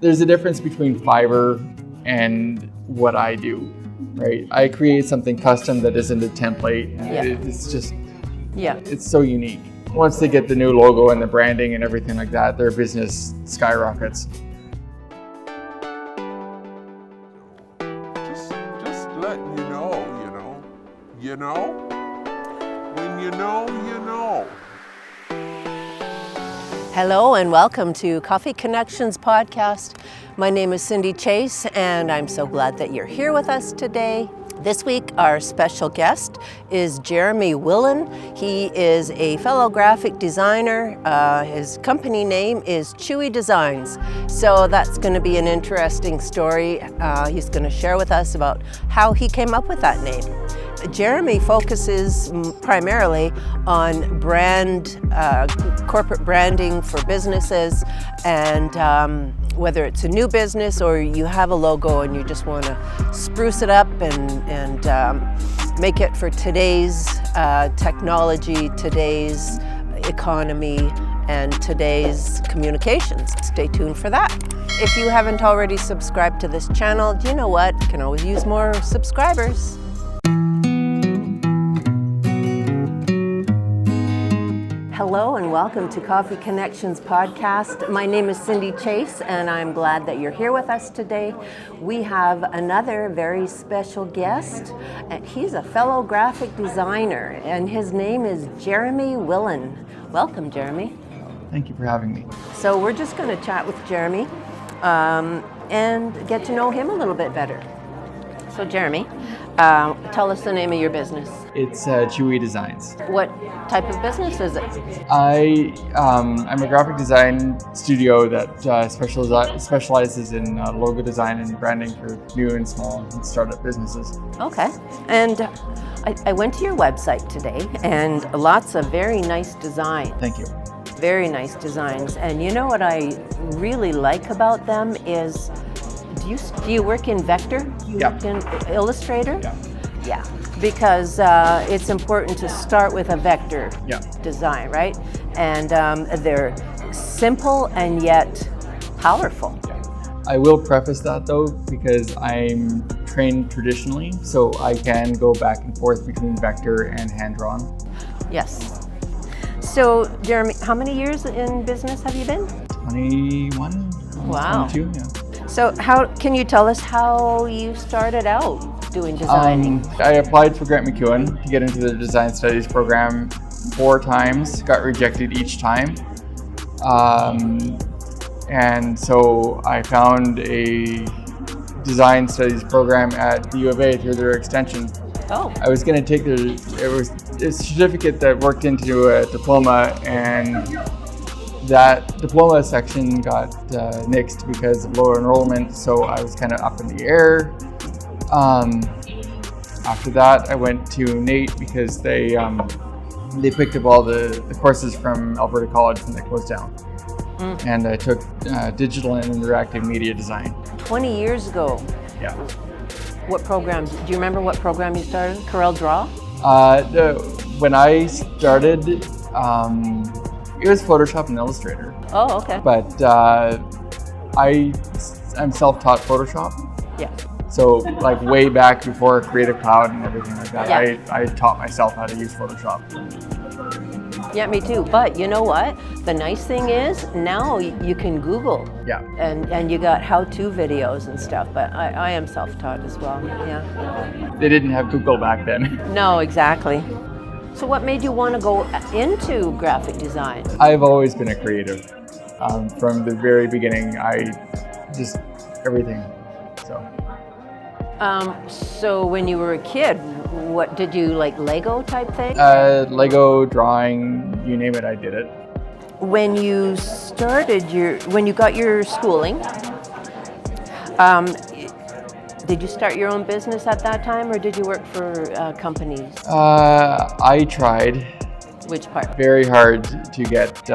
there's a difference between Fiverr and what I do, right? I create something custom that isn't a template. It's just, it's so unique. Once they get the new logo and the branding and everything like that, their business skyrockets. Just letting you know. When you know, you know. Hello and welcome to Coffee Connections podcast. My name is Cindy Chase and I'm so glad that you're here with us today. This week our special guest is Jeremy Willen. He is a fellow graphic designer. His company name is Chewy Designs. So that's going to be an interesting story. He's going to share with us about how he came up with that name. Jeremy focuses primarily on corporate branding for businesses, and whether it's a new business or you have a logo and you just want to spruce it up and make it for today's technology, today's economy, and today's communications. Stay tuned for that. If you haven't already subscribed to this channel, you know what? You can always use more subscribers. Hello and welcome to Coffee Connections podcast. My name is Cindy Chase and I'm glad that you're here with us today. We have another very special guest. He's a fellow graphic designer and his name is Jeremy Willen. Welcome, Jeremy. Thank you for having me. So we're just going to chat with Jeremy and get to know him a little bit better. So Jeremy, tell us the name of your business. It's Chewy Designs. What type of business is it? I'm a graphic design studio that specializes in logo design and branding for new and small and startup businesses. Okay. And I went to your website today and lots of very nice designs. Thank you. Very nice designs. And you know what I really like about them is, do you work in Vector? Yeah. In Illustrator? Yeah. Yeah, because it's important to start with a vector design, right? And they're simple and yet powerful. I will preface that though, because I'm trained traditionally, so I can go back and forth between vector and hand-drawn. Yes. So, Jeremy, how many years in business have you been? 21. Wow. 22, yeah. So can you tell us how you started out doing designing? I applied for 𝐌𝐚𝐬𝐭𝐢𝐨 to get into the design studies program 4 times, got rejected each time. And so I found a design studies program at the U of A through their extension. Oh. I was going to take it was a certificate that worked into a diploma, and that diploma section got nixed because of lower enrollment, so I was kind of up in the air. After that, I went to NAIT because they picked up all the courses from Alberta College when they closed down. And I took digital and interactive media design. 20 years ago. Yeah. What program? Do you remember what program you started? Corel Draw? When I started, it was Photoshop and Illustrator. Oh, okay. But I'm self-taught Photoshop. Yeah. So like way back before Creative Cloud and everything like that, Yeah. I taught myself how to use Photoshop. Yeah, me too. But you know what? The nice thing is now you can Google. Yeah. And you got how-to videos and stuff. But I am self-taught as well. Yeah. They didn't have Google back then. No, exactly. So what made you want to go into graphic design? I've always been a creative. From the very beginning, everything. So when you were a kid, what did you like, Lego type thing? Lego, drawing, you name it, I did it. When you when you got your schooling, did you start your own business at that time, or did you work for companies? I tried. Which part? Very hard to get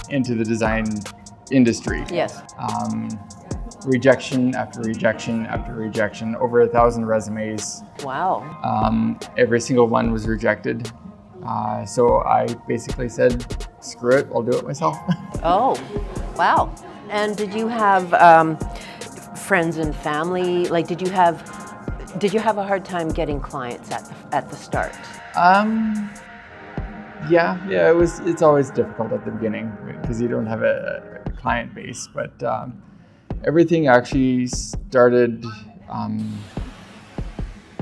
into the design industry. Yes. Rejection after rejection after rejection, over 1,000 resumes. Wow. Every single one was rejected. So I basically said, screw it, I'll do it myself. Oh, wow. And did you have friends and family? Like, did you have a hard time getting clients at the start? Yeah. It's always difficult at the beginning because you don't have a client base. But everything actually started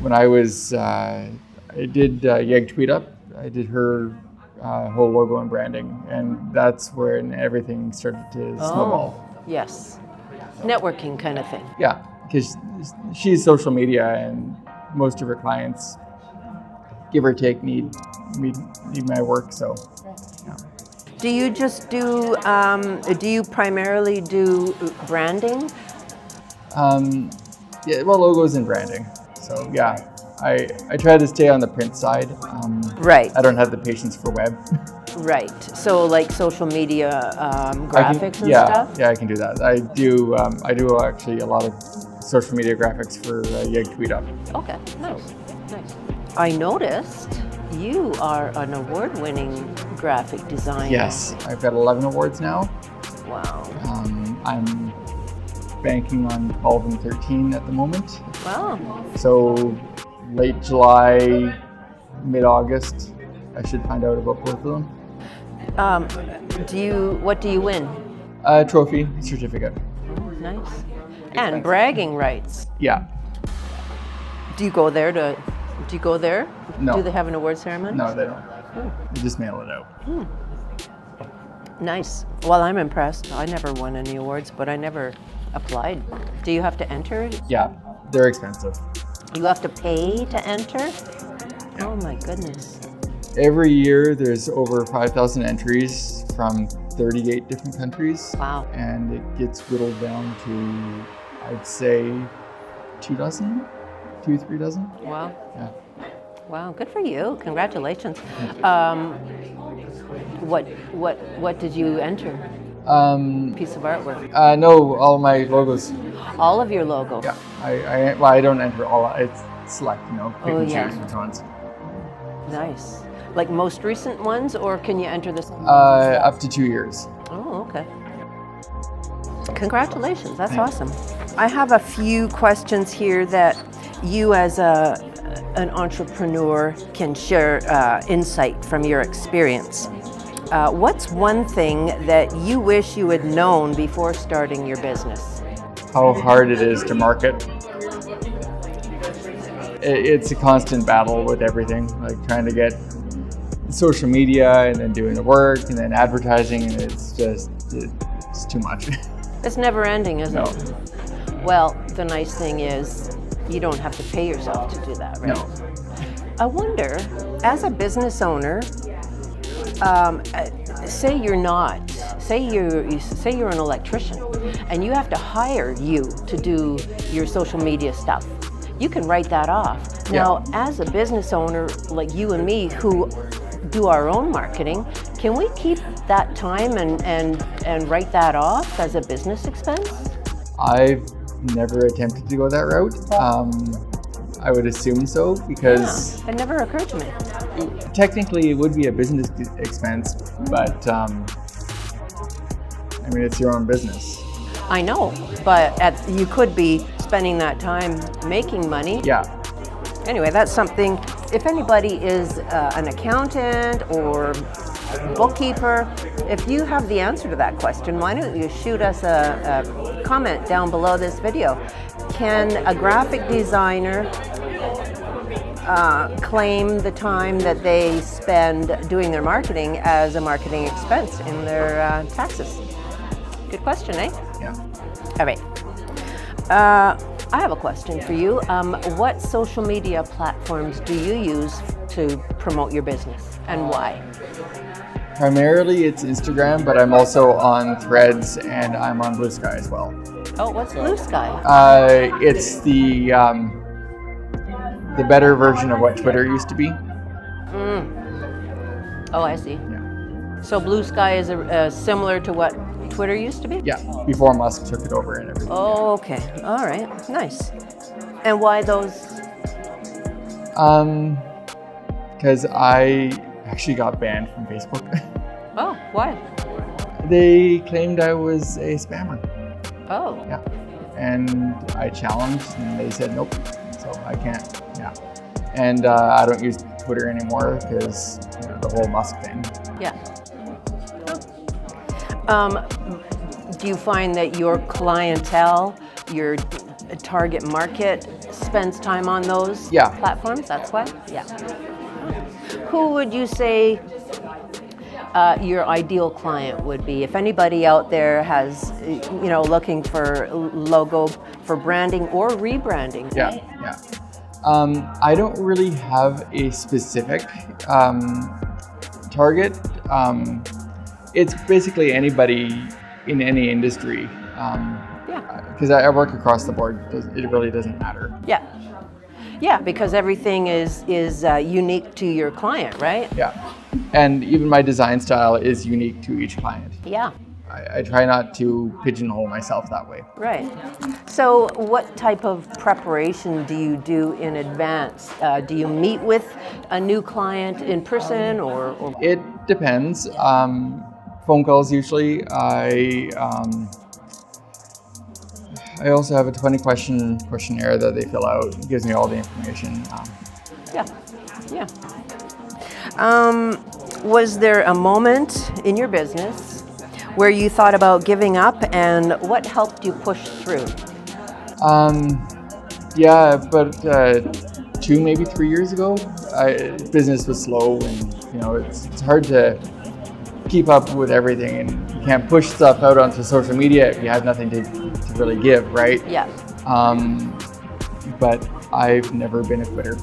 when I was. I did 𝐷𝐬𝐭𝐞𝐫. I did her whole logo and branding, and that's when everything started to snowball. Yes, networking kind of thing. Yeah, because she's social media, and most of her clients, give or take, need my work. So, yeah. Do you just do? Do you primarily do branding? Yeah, well, logos and branding. So yeah. I try to stay on the print side. Right. I don't have the patience for web. Right. So like social media graphics and stuff? Yeah, I can do that. I do actually a lot of social media graphics for 𝐷𝐬𝐭𝐞𝐫. Okay, nice. I noticed you are an award-winning graphic designer. Yes, I've got 11 awards now. Wow. I'm banking on 12 and 13 at the moment. Wow. So late July, mid-August, I should find out about both of them. What do you win? A trophy, certificate. Oh, nice. And bragging rights. Yeah. Do you go there? No. Do they have an award ceremony? No, they don't. They just mail it out. Nice. Well, I'm impressed. I never won any awards, but I never applied. Do you have to enter? Yeah, they're expensive. You have to pay to enter? Oh my goodness. Every year there's over 5,000 entries from 38 different countries. Wow. And it gets whittled down to, I'd say, 3 dozen. Wow. Yeah. Wow, good for you. Congratulations. What did you enter? Piece of artwork? No, all my logos. All of your logo? Yeah. I don't enter all. It's select, pick and choose which ones. Nice. Like most recent ones, or can you enter this? Up to 2 years. Oh, okay. Congratulations, that's awesome. I have a few questions here that you as an entrepreneur can share insight from your experience. What's one thing that you wish you had known before starting your business? How hard it is to market. It's a constant battle with everything, like trying to get social media and then doing the work and then advertising, and it's too much. It's never ending, isn't No. it? Well, the nice thing is you don't have to pay yourself to do that, right? No. I wonder, as a business owner, say you're an electrician and you have to hire you to do your social media stuff. You can write that off. Yeah. Now, as a business owner like you and me who do our own marketing, can we keep that time and write that off as a business expense? I've never attempted to go that route. I would assume so because it never occurred to me. Technically it would be a business expense, but it's your own business. I know, but you could be spending that time making money. Yeah. Anyway, that's something, if anybody is an accountant or bookkeeper, if you have the answer to that question, why don't you shoot us a comment down below this video. Can a graphic designer claim the time that they spend doing their marketing as a marketing expense in their taxes? Good question, eh? Yeah. All right. I have a question for you. What social media platforms do you use to promote your business, and why? Primarily it's Instagram, but I'm also on Threads and I'm on Blue Sky as well. Oh, what's Blue Sky? It's the better version of what Twitter used to be. Oh, I see. Yeah. So Blue Sky is similar to what Twitter used to be? Yeah, before Musk took it over and everything. Oh, okay. All right. Nice. And why those? Because I actually got banned from Facebook. Oh, why? They claimed I was a spammer. Oh. Yeah. And I challenged, and they said nope. So I can't. Yeah. And I don't use Twitter anymore because the whole Musk thing. Yeah. Do you find that your clientele, your target market, spends time on those platforms? That's why? Yeah. Who would you say your ideal client would be? If anybody out there has, looking for logo for branding or rebranding. Yeah, right? yeah. I don't really have a specific target. It's basically anybody in any industry. Because I work across the board. It really doesn't matter. Yeah. Yeah, because everything is unique to your client, right? Yeah. And even my design style is unique to each client. Yeah. I try not to pigeonhole myself that way. Right. So what type of preparation do you do in advance? Do you meet with a new client in person or? It depends. Phone calls usually. I also have a 20-question questionnaire that they fill out. It gives me all the information. Yeah. Was there a moment in your business where you thought about giving up, and what helped you push through? But 2, maybe 3 years ago, business was slow, and it's hard to keep up with everything, and you can't push stuff out onto social media if you have nothing to really give, right? Yeah. But I've never been a quitter.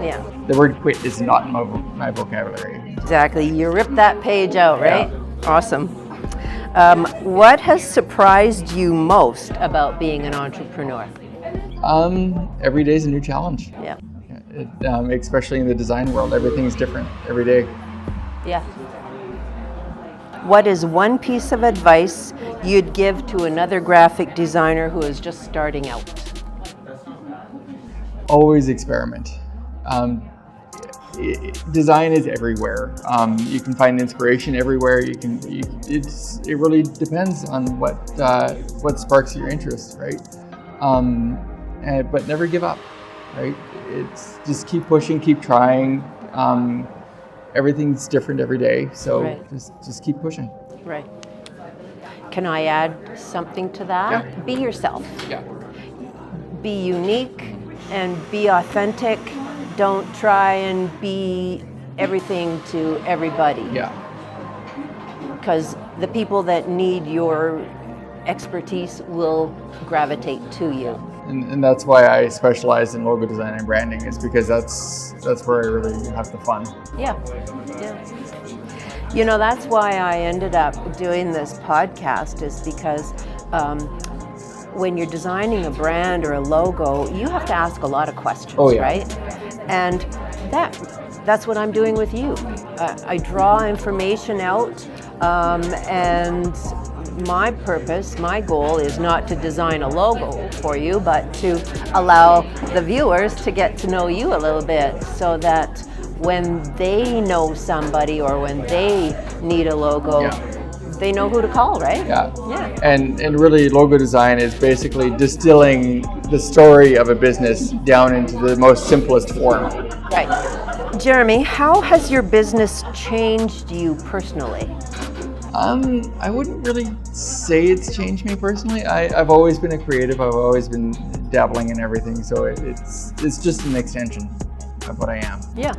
Yeah. The word quit is not in my vocabulary. Exactly. You ripped that page out, right? Yeah. Awesome. What has surprised you most about being an entrepreneur? Every day is a new challenge. Yeah. Especially in the design world, everything's different every day. Yeah. What is one piece of advice you'd give to another graphic designer who is just starting out? Always experiment. Design is everywhere. You can find inspiration everywhere. It really depends on what sparks your interest, right? But never give up, right? It's just keep pushing, keep trying. Everything's different every day, so right. just keep pushing. Right. Can I add something to that? Yeah. Be yourself. Yeah. Be unique and be authentic. Don't try and be everything to everybody. Yeah. Because the people that need your expertise will gravitate to you. And that's why I specialize in logo design and branding, is because that's where I really have the fun. Yeah. That's why I ended up doing this podcast, is because when you're designing a brand or a logo, you have to ask a lot of questions, right? And that's what I'm doing with you. I draw information out, and my purpose, my goal is not to design a logo for you, but to allow the viewers to get to know you a little bit, so that when they know somebody or when they need a logo, they know who to call, right? Yeah. Yeah. And really, logo design is basically distilling the story of a business down into the most simplest form. Right. Jeremy, how has your business changed you personally? I wouldn't really say it's changed me personally. I've always been a creative. I've always been dabbling in everything, so it's just an extension of what I am. Yeah.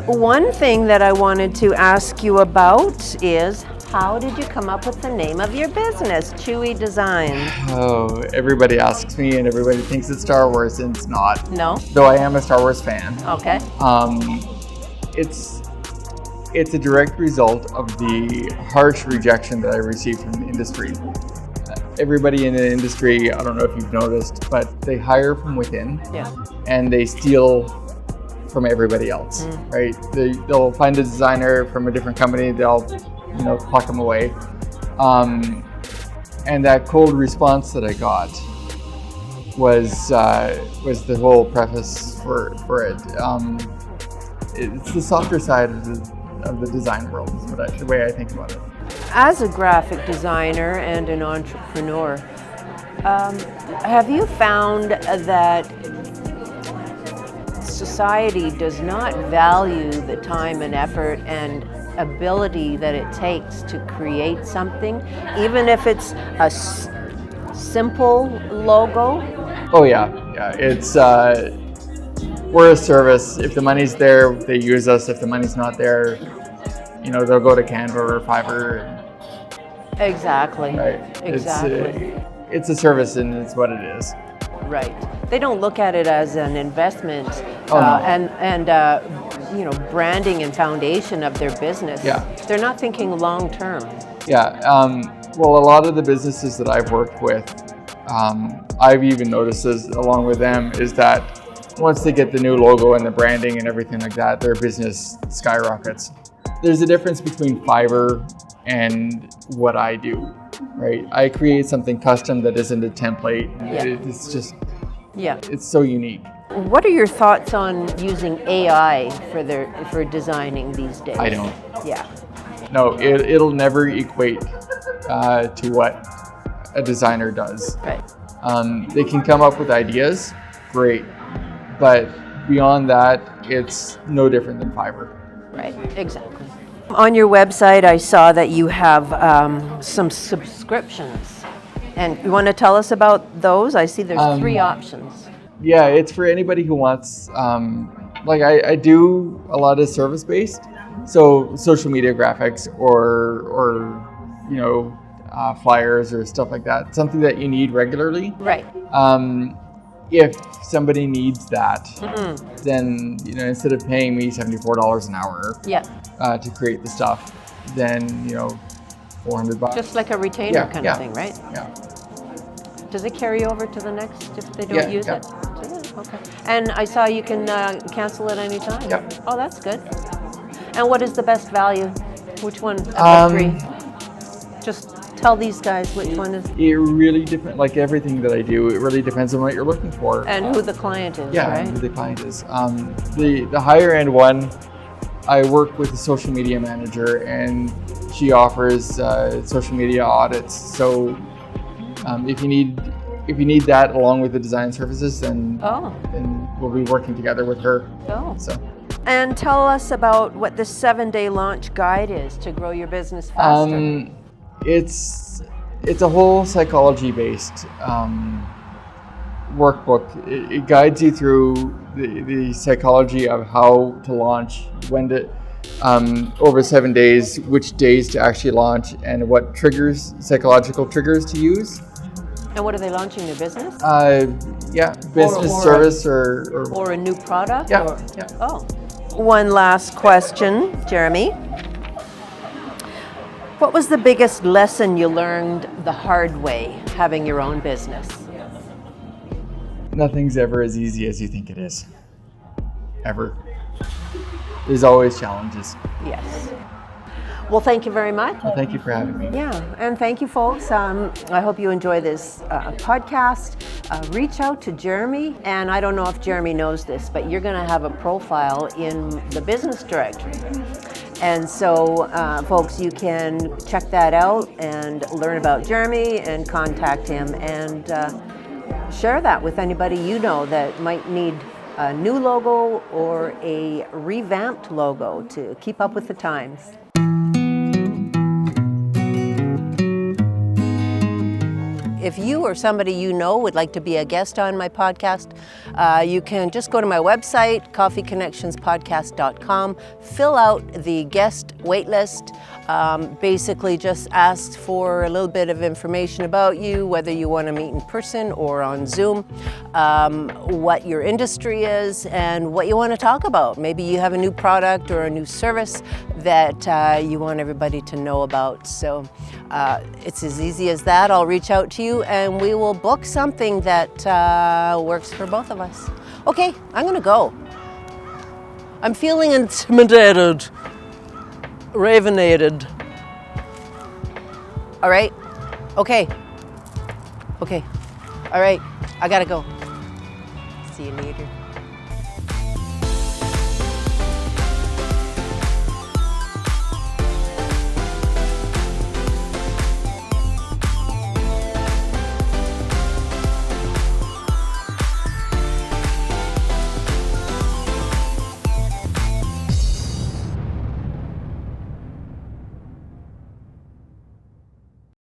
One thing that I wanted to ask you about is, how did you come up with the name of your business, Chewy Designs? Oh, everybody asks me, and everybody thinks it's Star Wars, and it's not. No? Though I am a Star Wars fan. Okay. It's a direct result of the harsh rejection that I received from the industry. Everybody in the industry, I don't know if you've noticed, but they hire from within, and they steal from everybody else, right? They'll find a designer from a different company, they'll pluck them away. And that cold response that I got was the whole preface for it. It's the softer side of the design world, is the way I think about it. As a graphic designer and an entrepreneur, have you found that society does not value the time and effort and ability that it takes to create something, even if it's a simple logo? Oh yeah. It's we're a service. If the money's there, they use us. If the money's not there, they'll go to Canva or Fiverr. Exactly. Right. Exactly. It's a service, and it's what it is. Right. They don't look at it as an investment No. and branding and foundation of their business. Yeah. They're not thinking long term. Yeah. Well, a lot of the businesses that I've worked with, I've even noticed this along with them, is that once they get the new logo and the branding and everything like that, their business skyrockets. There's a difference between Fiverr and what I do, right? I create something custom that isn't a template. It's just, it's so unique. What are your thoughts on using AI for designing these days? I don't. Yeah. No, it'll never equate to what a designer does. Right. They can come up with ideas, great, but beyond that, it's no different than Fiverr. Right, exactly. On your website, I saw that you have some subscriptions. And you want to tell us about those? I see there's 3 options. Yeah, it's for anybody who wants, I do a lot of service-based, so social media graphics or flyers or stuff like that, something that you need regularly. Right. If somebody needs that, then instead of paying me $74 an hour to create the stuff, then $400. Just like a retainer kind of thing, right? Yeah. Does it carry over to the next if they don't use it? Okay. And I saw you can cancel it anytime. Yep. Oh, that's good. And what is the best value? Which one of the 3? Just tell these guys which one is. It really depends. Like everything that I do, it really depends on what you're looking for and who the client is. Yeah, right? who the client is. The higher end one, I work with a social media manager, and she offers social media audits. So if you need that along with the design services, then we'll be working together with her. Oh. So. And tell us about what the 7-day launch guide is to grow your business faster. It's a whole psychology-based workbook. It guides you through the psychology of how to launch, when to, over 7 days, which days to actually launch, and what psychological triggers to use. And what are they launching, their business? Business, service, or a new product? Yeah. Oh. One last question, Jeremy. What was the biggest lesson you learned the hard way having your own business? Nothing's ever as easy as you think it is. Ever. There's always challenges. Yes. Well, thank you very much. Well, thank you for having me. Yeah, and thank you, folks. I hope you enjoy this podcast. Reach out to Jeremy, and I don't know if Jeremy knows this, but you're going to have a profile in the business directory. And so, folks, you can check that out and learn about Jeremy and contact him and share that with anybody you know that might need a new logo or a revamped logo to keep up with the times. If you or somebody you know would like to be a guest on my podcast, you can just go to my website, coffeeconnectionspodcast.com, fill out the guest waitlist, basically just ask for a little bit of information about you, whether you want to meet in person or on Zoom, what your industry is, and what you want to talk about. Maybe you have a new product or a new service that you want everybody to know about. So it's as easy as that. I'll reach out to you and we will book something that works for both of us. Okay, I'm gonna go. I'm feeling intimidated, ravenated. All right, okay, all right, I gotta go. See you later.